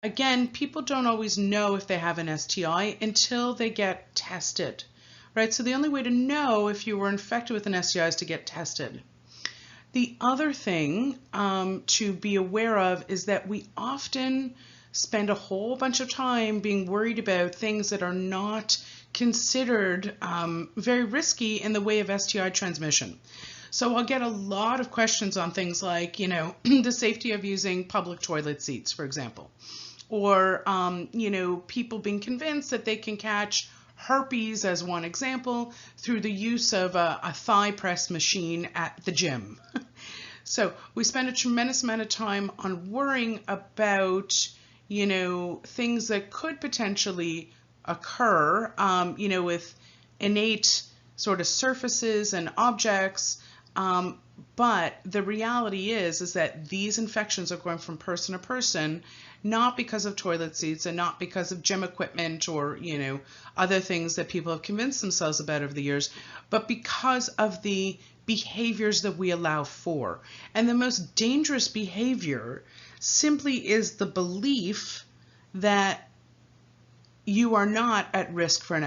Again, people don't always know if they have an STI until they get tested, right? So the only way to know if you were infected with an STI is to get tested. The other thing to be aware of is that we often spend a whole bunch of time being worried about things that are not considered very risky in the way of STI transmission. So I'll get a lot of questions on things like, the safety of using public toilet seats, for example, or, people being convinced that they can catch herpes, as one example, through the use of a thigh press machine at the gym. So we spend a tremendous amount of time on worrying about, things that could potentially occur, with innate sort of surfaces and objects. But the reality is that these infections are going from person to person, not because of toilet seats and not because of gym equipment or, other things that people have convinced themselves about over the years, but because of the behaviors that we allow for. And the most dangerous behavior simply is the belief that you are not at risk for an